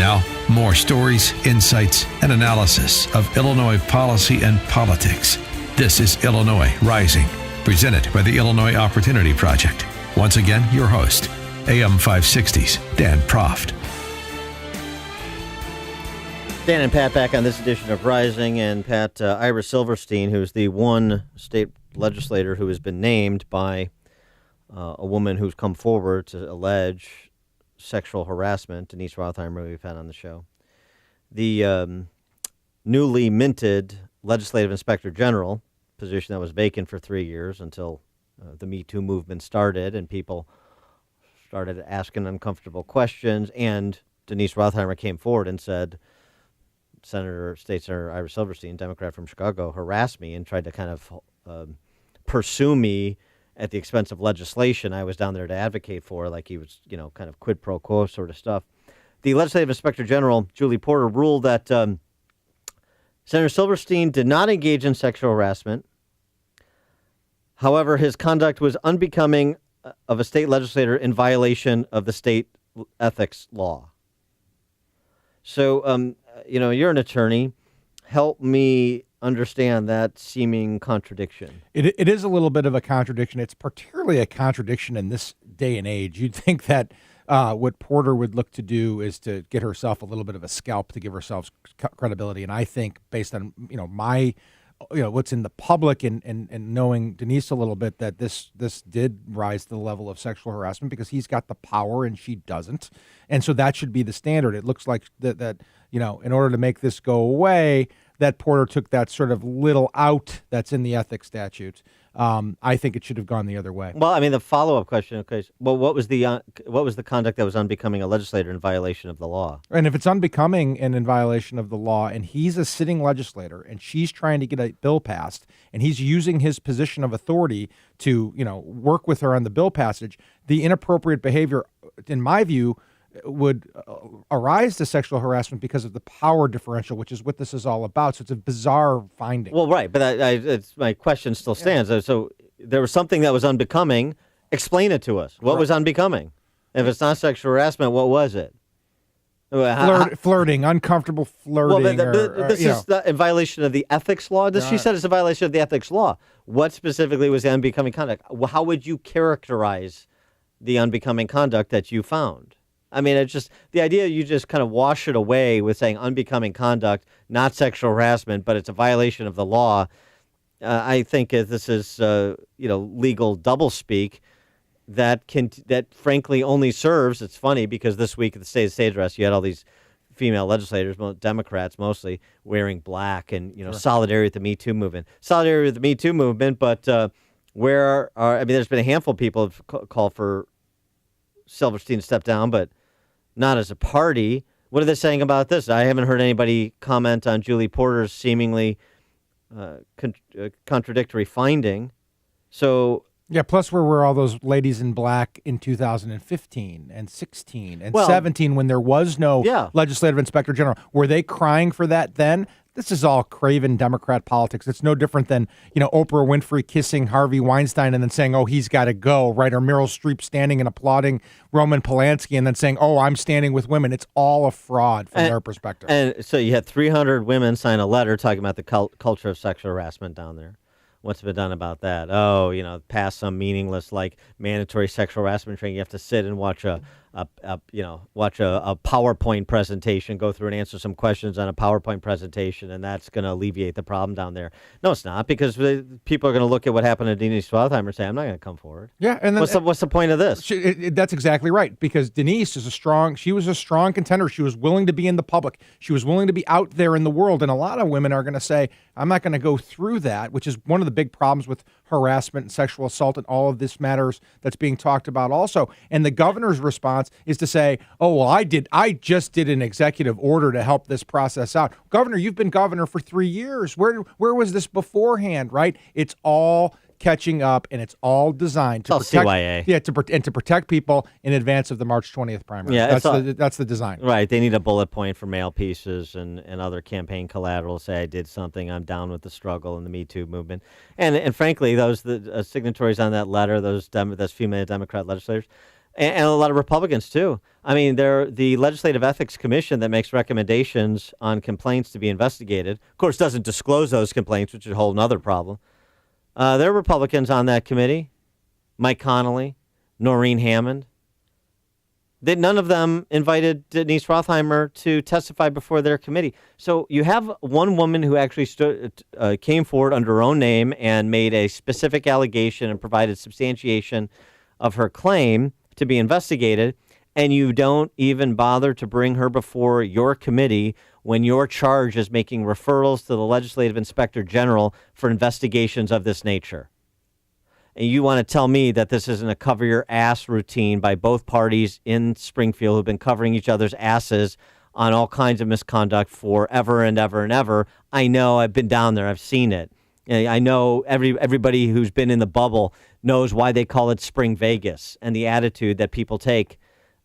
Now, more stories, insights, and analysis of Illinois policy and politics. This is Illinois Rising, presented by the Illinois Opportunity Project. Once again, your host, AM 560's Dan Proft. Dan and Pat back on this edition of Rising, and Pat, Ira Silverstein, who's the one state legislator who has been named by a woman who's come forward to allege sexual harassment, Denise Rothheimer, we've had on the show. The newly minted legislative inspector general, position that was vacant for 3 years until the Me Too movement started and people started asking uncomfortable questions, and Denise Rothheimer came forward and said, State Senator Ira Silverstein, Democrat from Chicago, harassed me and tried to kind of pursue me at the expense of legislation I was down there to advocate for, like he was, kind of quid pro quo sort of stuff. The Legislative Inspector General, Julie Porter, ruled that Senator Silverstein did not engage in sexual harassment. However, his conduct was unbecoming of a state legislator in violation of the state ethics law. So, you're an attorney. Help me understand that seeming contradiction. It is a little bit of a contradiction. It's particularly a contradiction in this day and age. You'd think that what Porter would look to do is to get herself a little bit of a scalp to give herself credibility. And I think based on, my what's in the public and knowing Denise a little bit, that this did rise to the level of sexual harassment because he's got the power and she doesn't. And so that should be the standard. It looks like that in order to make this go away, that Porter took that sort of little out that's in the ethics statutes. I think it should have gone the other way. Well, I mean, the follow-up question, okay, well, what was the conduct that was unbecoming a legislator in violation of the law? And if it's unbecoming and in violation of the law, and he's a sitting legislator, and she's trying to get a bill passed, and he's using his position of authority to, work with her on the bill passage, the inappropriate behavior, in my view, would arise to sexual harassment because of the power differential, which is what this is all about. So it's a bizarre finding. Well, right, but my question still stands. Yeah. So there was something that was unbecoming. Explain it to us. What was unbecoming? If it's not sexual harassment, what was it? Flirting, uncomfortable flirting. Well, this is in violation of the ethics law. She said it's a violation of the ethics law. What specifically was the unbecoming conduct? How would you characterize the unbecoming conduct that you found? I mean, it's just the idea you just kind of wash it away with saying unbecoming conduct, not sexual harassment, but it's a violation of the law. I think this is, legal doublespeak that frankly only serves. It's funny because this week at the State Address, you had all these female legislators, Democrats mostly, wearing black and, Sure. Solidarity with the Me Too movement. Solidarity with the Me Too movement, but there's been a handful of people who've called for Silverstein to step down, but not as a party. What are they saying about this? I haven't heard anybody comment on Julie Porter's seemingly contradictory finding. So yeah, plus where were all those ladies in black in 2015 and 16 and 17 when there was no legislative inspector general? Were they crying for that then? This is all craven Democrat politics. It's no different than, Oprah Winfrey kissing Harvey Weinstein and then saying, oh, he's got to go, right? Or Meryl Streep standing and applauding Roman Polanski and then saying, oh, I'm standing with women. It's all a fraud from their perspective. And so you had 300 women sign a letter talking about the culture of sexual harassment down there. What's been done about that? Oh, pass some meaningless like mandatory sexual harassment training. You have to sit and watch a PowerPoint presentation, go through and answer some questions on a PowerPoint presentation, and that's going to alleviate the problem down there. No, it's not, because people are going to look at what happened to Denise Rothheimer and say, I'm not going to come forward. Yeah, and then, what's the point of this? That's exactly right, because Denise is she was a strong contender. She was willing to be in the public. She was willing to be out there in the world, and a lot of women are going to say, I'm not going to go through that, which is one of the big problems with harassment and sexual assault and all of this matters that's being talked about also. And the governor's response is to say, oh, well, I just did an executive order to help this process out. Governor, you've been governor for 3 years. Where was this beforehand, right? It's all catching up, and it's all designed to protect CYA. Yeah, to protect people in advance of the March 20th primary. Yeah, that's the design. Right. They need a bullet point for mail pieces and other campaign collateral. Say I did something. I'm down with the struggle and the Me Too movement. And frankly, those signatories on that letter, those female Democrat legislators, and a lot of Republicans too. I mean, they're the Legislative Ethics Commission that makes recommendations on complaints to be investigated. Of course, doesn't disclose those complaints, which is a whole other problem. There are Republicans on that committee: Mike Connolly, Noreen Hammond. None of them invited Denise Rothheimer to testify before their committee. So you have one woman who actually came forward under her own name and made a specific allegation and provided substantiation of her claim to be investigated, and you don't even bother to bring her before your committee when your charge is making referrals to the Legislative Inspector General for investigations of this nature. And you want to tell me that this isn't a cover your ass routine by both parties in Springfield who've been covering each other's asses on all kinds of misconduct forever and ever and ever. I know, I've been down there, I've seen it. I know everybody who's been in the bubble knows why they call it Spring Vegas and the attitude that people take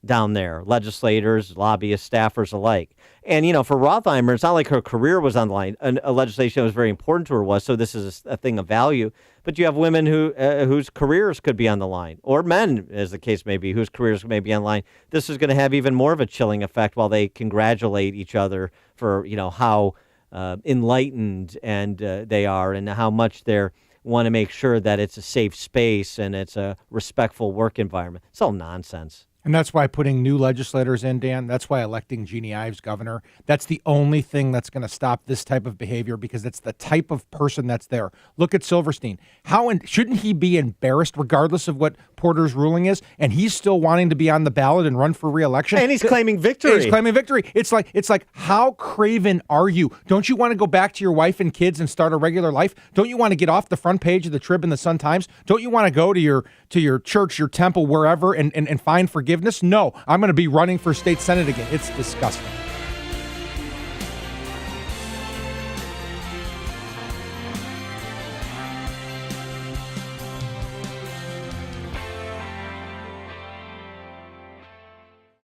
down there, legislators, lobbyists, staffers alike. And, for Rothheimer, it's not like her career was on the line. A legislation that was very important to her was, so this is a thing of value. But you have women whose careers could be on the line, or men, as the case may be, whose careers may be on the line. This is going to have even more of a chilling effect while they congratulate each other for, how enlightened and they are and how much they want to make sure that it's a safe space and it's a respectful work environment. It's all nonsense. And that's why putting new legislators in, Dan, that's why electing Jeanne Ives governor, that's the only thing that's going to stop this type of behavior, because it's the type of person that's there. Look at Silverstein. Shouldn't he be embarrassed regardless of what Porter's ruling is? And he's still wanting to be on the ballot and run for re-election. And he's claiming victory. He's claiming victory. It's like, how craven are you? Don't you want to go back to your wife and kids and start a regular life? Don't you want to get off the front page of the Trib and the Sun-Times? Don't you want to go to your church, your temple, wherever, and find forgiveness? No, I'm going to be running for state senate again. It's disgusting.